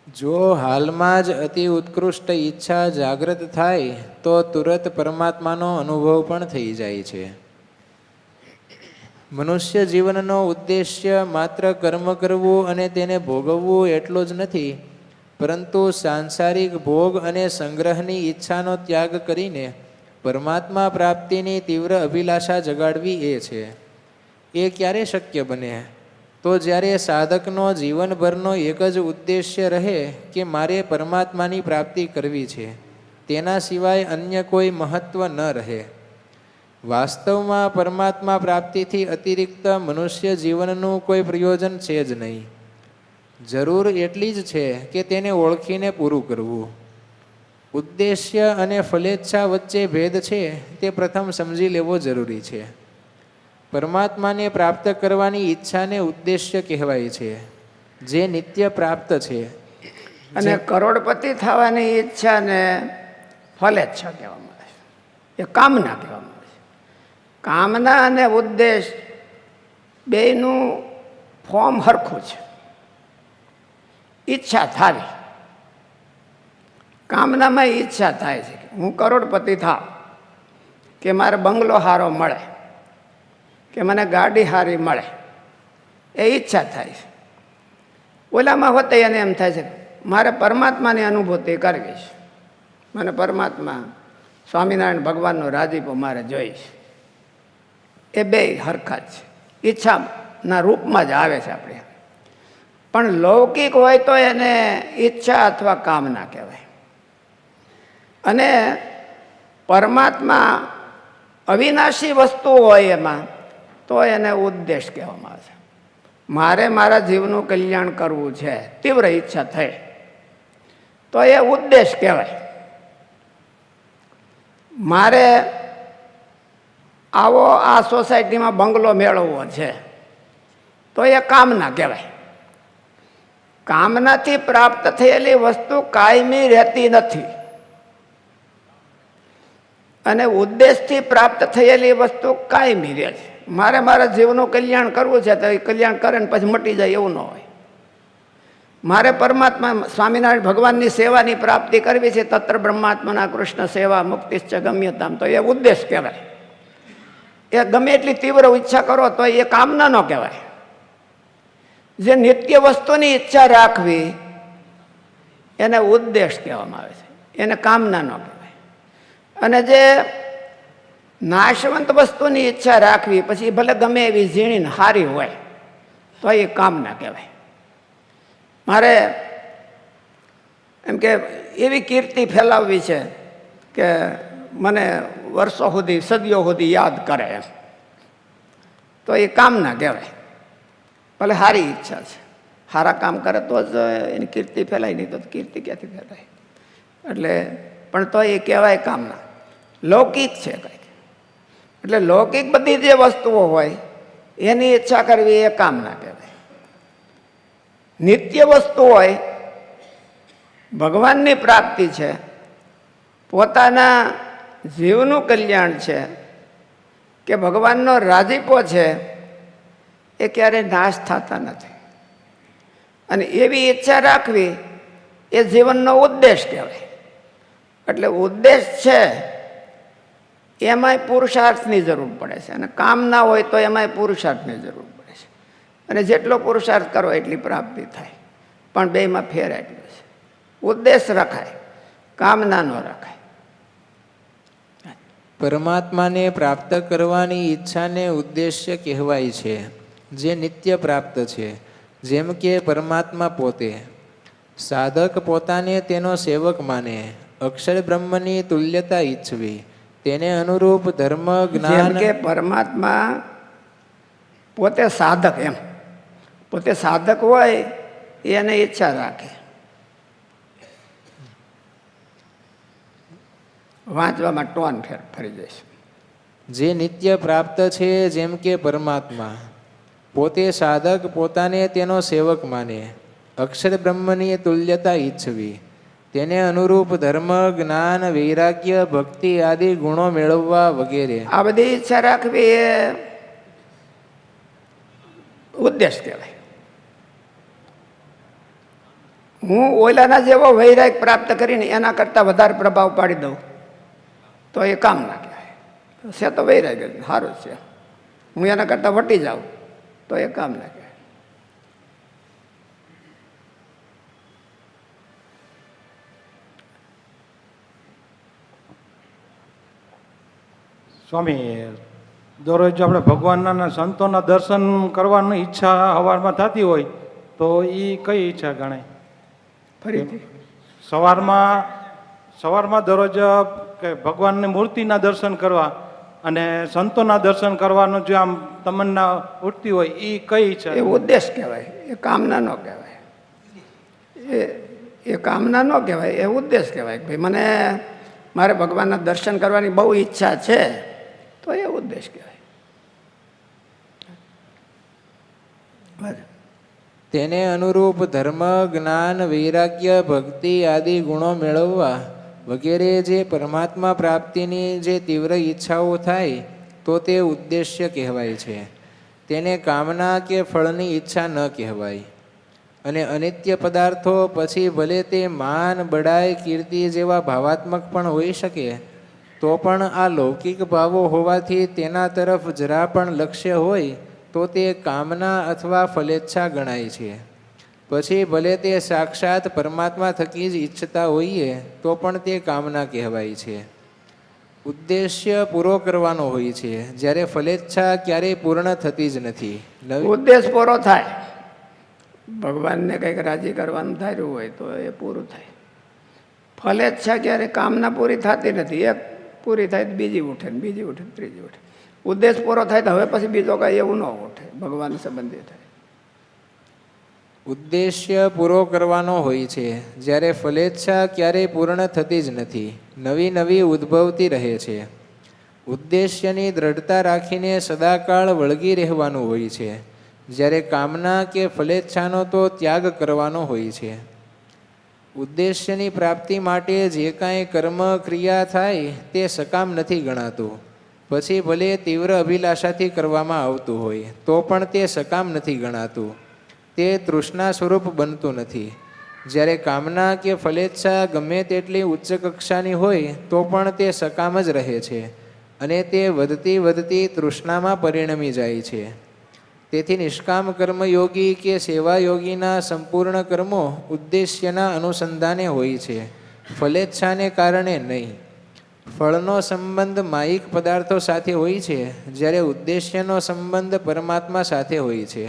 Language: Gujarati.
જો હાલમાં જ અતિ ઉત્કૃષ્ટ ઈચ્છા જાગૃત થાય તો તુરત પરમાત્માનો અનુભવ પણ થઈ જાય છે. મનુષ્ય જીવનનો ઉદ્દેશ્ય માત્ર કર્મ કરવું અને તેને ભોગવવું એટલો જ નથી, પરંતુ સાંસારિક ભોગ અને સંગ્રહની ઈચ્છાનો ત્યાગ કરીને પરમાત્મા પ્રાપ્તિની તીવ્ર અભિલાષા જગાડવી એ છે. એ ક્યારે શક્ય બને? તો જ્યારે સાધકનો જીવનભરનો એક જ ઉદ્દેશ્ય રહે કે મારે પરમાત્માની પ્રાપ્તિ કરવી છે, તેના સિવાય અન્ય કોઈ મહત્ત્વ ન રહે. વાસ્તવમાં પરમાત્મા પ્રાપ્તિથી અતિરિક્ત મનુષ્ય જીવનનું કોઈ પ્રયોજન છે જ નહીં. જરૂર એટલી જ છે કે તેને ઓળખીને પૂરું કરવું. ઉદ્દેશ્ય અને ફલેચ્છા વચ્ચે ભેદ છે તે પ્રથમ સમજી લેવો જરૂરી છે. પરમાત્માને પ્રાપ્ત કરવાની ઈચ્છાને ઉદ્દેશ્ય કહેવાય છે, જે નિત્ય પ્રાપ્ત છે. અને કરોડપતિ થવાની ઈચ્છાને ફલેચ્છા કહેવામાં આવે છે, એ કામના કહેવામાં આવે છે. કામના અને ઉદ્દેશ બેયનું ફોર્મ સરખું છે. ઈચ્છા થાવી, કામનામાં ઈચ્છા થાય છે કે હું કરોડપતિ થાવ, કે મારે બંગલો સારો મળે, કે મને ગાડી સારી મળે, એ ઈચ્છા થાય છે. ઓલામાં હોતે એને એમ થાય છે મારે પરમાત્માની અનુભૂતિ કરવી છે, મને પરમાત્મા સ્વામિનારાયણ ભગવાનનો રાજીપો મારે જોઈશ. એ બે હરખા જ છે, ઈચ્છાના રૂપમાં જ આવે છે આપણે. પણ લૌકિક હોય તો એને ઈચ્છા અથવા કામના કહેવાય. અને પરમાત્મા અવિનાશી વસ્તુ હોય એમાં તો એને ઉદ્દેશ કહેવામાં આવે છે. મારે મારા જીવનું કલ્યાણ કરવું છે, તીવ્ર ઈચ્છા થઈ તો એ ઉદ્દેશ કહેવાય. મારે આવો આ સોસાયટીમાં બંગલો મેળવવો છે તો એ કામના કહેવાય. કામનાથી પ્રાપ્ત થયેલી વસ્તુ કાયમી રહેતી નથી, અને ઉદ્દેશથી પ્રાપ્ત થયેલી વસ્તુ કાયમી રહે છે. મારે મારા જીવનું કલ્યાણ કરવું છે તો એ કલ્યાણ કરે ને પછી મટી જાય એવું ન હોય. મારે પરમાત્મા સ્વામિનારાયણ ભગવાનની સેવાની પ્રાપ્તિ કરવી છે, તત્ર બ્રહ્માત્માના કૃષ્ણ સેવા મુક્તિશ્ચ ગમ્યતામ, તો એ ઉદ્દેશ કહેવાય. એ ગમે એટલી તીવ્ર ઈચ્છા કરો તો એ કામના ન કહેવાય. જે નિત્ય વસ્તુની ઈચ્છા રાખવી એને ઉદ્દેશ કહેવામાં આવે છે, એને કામના ન કહેવાય. અને જે નાશવંત વસ્તુની ઈચ્છા રાખવી, પછી ભલે ગમે એવી ઝીણી હારી હોય તો એ કામના કહેવાય. મારે એમ કે એવી કીર્તિ ફેલાવવી છે કે મને વર્ષો સુધી સદીઓ સુધી યાદ કરે એમ, તો એ કામના કહેવાય. ભલે સારી ઈચ્છા છે, સારા કામ કરે તો જ એની કીર્તિ ફેલાય, નહીં તો કીર્તિ ક્યાંથી ફેલાય. એટલે પણ તો એ કહેવાય કામના. લૌકિક છે કંઈક, એટલે લૌકિક બધી જે વસ્તુઓ હોય એની ઈચ્છા કરવી એ કામના કહેવાય. નિત્ય વસ્તુ હોય, ભગવાનની પ્રાપ્તિ છે, પોતાના જીવનું કલ્યાણ છે, કે ભગવાનનો રાજીપો છે, એ ક્યારેય નાશ થતા નથી. અને એવી ઈચ્છા રાખવી એ જીવનનો ઉદ્દેશ કહેવાય. એટલે ઉદ્દેશ છે એમાંય પુરુષાર્થની જરૂર પડે છે, અને કામ ના હોય તો એમાંય પુરુષાર્થની જરૂર પડે છે. અને જેટલો પુરુષાર્થ કરો એટલી પ્રાપ્તિ થાય. પણ બેમાં ફેર એટલો છે, ઉદ્દેશ રખાય, કામના ન રખાય. પરમાત્માને પ્રાપ્ત કરવાની ઈચ્છાને ઉદ્દેશ્ય કહેવાય છે, જે નિત્ય પ્રાપ્ત છે, જેમ કે પરમાત્મા પોતે. સાધક પોતાને તેનો સેવક માને, અક્ષર બ્રહ્મની તુલ્યતા ઈચ્છવી, તેને અનુરૂપ ધર્મ જ્ઞાન. કે પરમાત્મા પોતે સાધક, એમ પોતે સાધક હોય એને ઈચ્છા રાખે. વાંચવામાં ટોન ફરી જઈશ. જે નિત્ય પ્રાપ્ત છે, જેમ કે પરમાત્મા પોતે સાધક પોતાને તેનો સેવક માને, અક્ષર બ્રહ્મની તુલ્યતા ઈચ્છવી, તેને અનુરૂપ ધર્મ જ્ઞાન વૈરાગ્ય ભક્તિ આદિ ગુણો મેળવવા વગેરે. આ બધી ઈચ્છા રાખવી એ ઉદ્દેશ કહેવાય. હું ઓલાના જેવો વૈરાગ પ્રાપ્ત કરીને એના કરતાં વધારે પ્રભાવ પાડી દઉં તો એ કામ ના કહેવાય. છે તો વૈરાગ જ સારું છે. હું એના કરતાં વટી જાઉં તો એ કામ ના કહેવાય. સ્વામી, દરરોજ આપણે ભગવાનના અને સંતોના દર્શન કરવાની ઈચ્છા સવારમાં થતી હોય તો એ કઈ ઈચ્છા ગણાય? ફરીથી સવારમાં દરરોજ કે ભગવાનની મૂર્તિના દર્શન કરવા અને સંતોના દર્શન કરવાનું જે આમ તમન્ના ઉઠતી હોય એ કઈ ઈચ્છા? એ ઉદ્દેશ કહેવાય, એ કામના ન કહેવાય. એ કામના ન કહેવાય, એ ઉદ્દેશ કહેવાય. ભાઈ મને મારે ભગવાનના દર્શન કરવાની બહુ ઈચ્છા છે તો એ ઉદ્દેશ કહેવાય. તેને અનુરૂપ ધર્મ, જ્ઞાન, વૈરાગ્ય, ભક્તિ આદિ ગુણો મેળવવા વગેરે જે પરમાત્મા પ્રાપ્તિની જે તીવ્ર ઈચ્છાઓ થાય તો તે ઉદ્દેશ્ય કહેવાય છે. તેને કામના કે ફળની ઈચ્છા ન કહેવાય. અને અનિત્ય પદાર્થો પછી ભલે તે માન, બડાઈ, કીર્તિ જેવા ભાવાત્મક પણ હોઈ શકે તો પણ આ લૌકિક ભાવો હોવાથી તેના તરફ જરા પણ લક્ષ્ય હોય તો તે કામના અથવા ફલેચ્છા ગણાય છે. પછી ભલે તે સાક્ષાત પરમાત્મા થકી જ ઈચ્છતા હોઈએ તો પણ તે કામના કહેવાય છે. ઉદ્દેશ્ય પૂરો કરવાનો હોય છે, જ્યારે ફલેચ્છા ક્યારેય પૂર્ણ થતી જ નથી. ઉદ્દેશ પૂરો થાય, ભગવાનને કંઈક રાજી કરવાનું ધાર્યું હોય તો એ પૂરું થાય. ફલેચ્છા ક્યારે કામના પૂરી થતી નથી. એક પૂરી થાય તો બીજી ઉઠે ને બીજી ઉઠે ને ત્રીજી ઉઠે. ઉદ્દેશ પૂરો થાય તો હવે પછી બીજો કાંઈ એવું ન ઉઠે, ભગવાન સંબંધી થાય. ઉદ્દેશ્ય પૂરો કરવાનો હોય છે, જ્યારે ફલેચ્છા ક્યારેય પૂર્ણ થતી જ નથી, નવી નવી ઉદ્ભવતી રહે છે. ઉદ્દેશ્યની દ્રઢતા રાખીને સદાકાળ વળગી રહેવાનું હોય છે, જ્યારે કામના કે ફલેચ્છાનો તો ત્યાગ કરવાનો હોય છે. ઉદ્દેશ્યની પ્રાપ્તિ માટે જે કાંઈ કર્મ ક્રિયા થાય તે સકામ નથી ગણાતું. પછી ભલે તીવ્ર અભિલાષાથી કરવામાં આવતું હોય તો પણ તે સકામ નથી ગણાતું. તે તૃષ્ણા સ્વરૂપ બનતું નથી. જ્યારે કામના કે ફલેચ્છા ગમે તેટલી ઉચ્ચ કક્ષાની હોય તો પણ તે સકામ જ રહે છે અને તે વધતી વધતી તૃષ્ણામાં પરિણમી જાય છે. તેથી નિષ્કામ કર્મયોગી કે સેવાયોગીના સંપૂર્ણ કર્મો ઉદ્દેશ્યના અનુસંધાને હોય છે, ફલેચ્છાને કારણે નહીં. ફળનો સંબંધ માયિક પદાર્થો સાથે હોય છે, જ્યારે ઉદ્દેશ્યનો સંબંધ પરમાત્મા સાથે હોય છે.